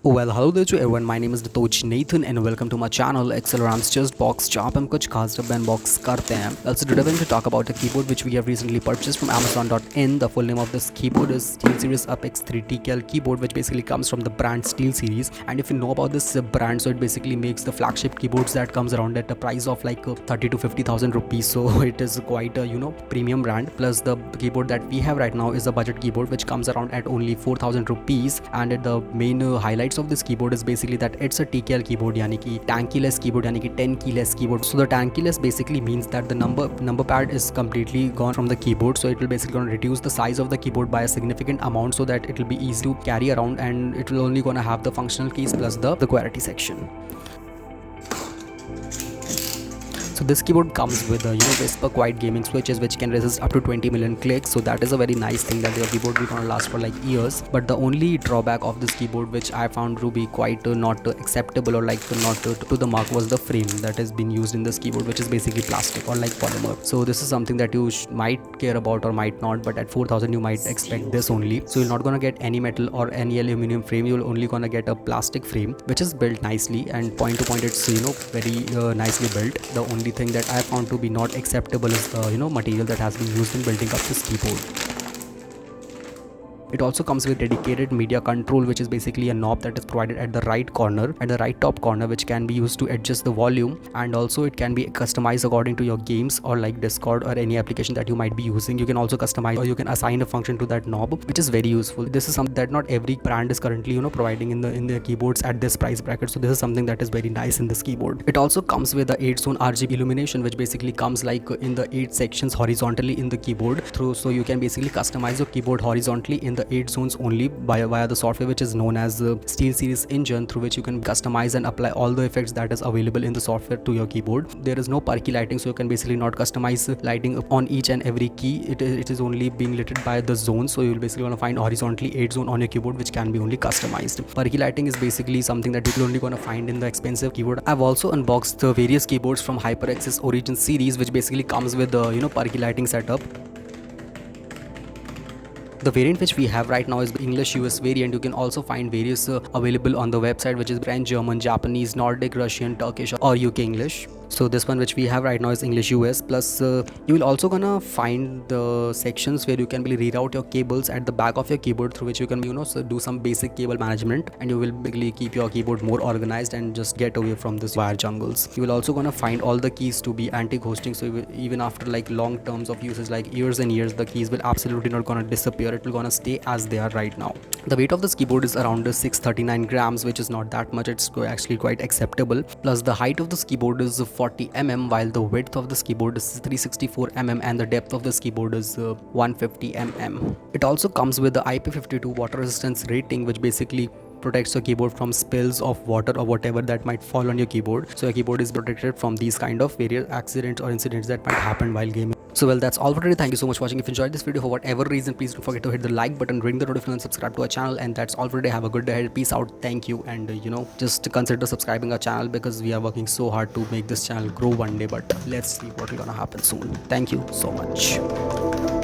Well, hello there to everyone. My name is Ditoch Nathan and welcome to my channel XCELORAM's Just Box जहाँ पे हम कुछ खास रब unbox करते हैं. Also today we're going to talk about a keyboard which we have recently purchased from Amazon.in. The full name of this keyboard is SteelSeries X3 TKL keyboard, which basically comes from the brand SteelSeries. And if you know about this brand, so it basically makes the flagship keyboards that comes around at a price of like 30 to 50,000 rupees. So it is quite a premium brand. Plus the keyboard that we have right now is a budget keyboard which comes around at only 4,000 rupees. And the main highlights of this keyboard is basically that it's a TKL keyboard, yani ki tanky-less keyboard, yani ki 10 keyless keyboard. So the tanky-less basically means that the number pad is completely gone from the keyboard, so it will basically gonna reduce the size of the keyboard by a significant amount so that it will be easy to carry around, and it will only gonna have the functional keys plus the QWERTY section. So this keyboard comes with whisper quiet gaming switches which can resist up to 20 million clicks, so that is a very nice thing that your keyboard will gonna last for like years. But the only drawback of this keyboard which I found to be quite not acceptable or like not to the mark was the frame that has been used in this keyboard, which is basically plastic or like polymer. So this is something that you might care about or might not, but at 4,000 you might expect this only. So you're not gonna get any metal or any aluminum frame, you'll only gonna get a plastic frame which is built nicely, and point to point it's very nicely built. The only thing that I found to be not acceptable is the material that has been used in building up this keyboard. It also comes with dedicated media control, which is basically a knob that is provided at the right corner, at the right top corner, which can be used to adjust the volume, and also it can be customized according to your games or like Discord or any application that you might be using. You can also customize or you can assign a function to that knob, which is very useful. This is something that not every brand is currently providing in their keyboards at this price bracket. So this is something that is very nice in this keyboard. It also comes with the 8-zone RGB illumination, which basically comes like in the 8 sections horizontally in the keyboard through, so you can basically customize your keyboard horizontally in the 8 zones only via the software which is known as SteelSeries engine, through which you can customize and apply all the effects that is available in the software to your keyboard. There is no perky lighting, so you can basically not customize lighting on each and every key. It is only being lit by the zone, so you'll basically want to find horizontally 8 zone on your keyboard which can be only customized. Perky lighting is basically something that you're only going to find in the expensive keyboard. I've also unboxed the various keyboards from HyperX's Origin series, which basically comes with the perky lighting setup. The variant which we have right now is the English US variant. You can also find various available on the website, which is French, German, Japanese, Nordic, Russian, Turkish or UK English. So this one which we have right now is English US. Plus you will also gonna find the sections where you can really reroute your cables at the back of your keyboard, through which you can so do some basic cable management, and you will basically keep your keyboard more organized and just get away from this wire jungles. You will also gonna find all the keys to be anti-ghosting, so even after like long terms of usage, like years and years, the keys will absolutely not gonna disappear. It will gonna stay as they are right now. The weight of this keyboard is around 639 grams, which is not that much. It's actually quite acceptable. Plus the height of this keyboard is 40 mm, while the width of this keyboard is 364 mm, and the depth of this keyboard is 150 mm. It also comes with the IP32 water resistance rating, which basically protects your keyboard from spills of water or whatever that might fall on your keyboard. So your keyboard is protected from these kind of various accidents or incidents that might happen while gaming. So well, that's all for today. Thank you so much for watching. If you enjoyed this video for whatever reason, please don't forget to hit the like button, ring the notification, and subscribe to our channel. And that's all for today. Have a good day ahead. Peace out. Thank you. And just consider subscribing our channel, because we are working so hard to make this channel grow one day, but let's see what is gonna happen soon. Thank you so much.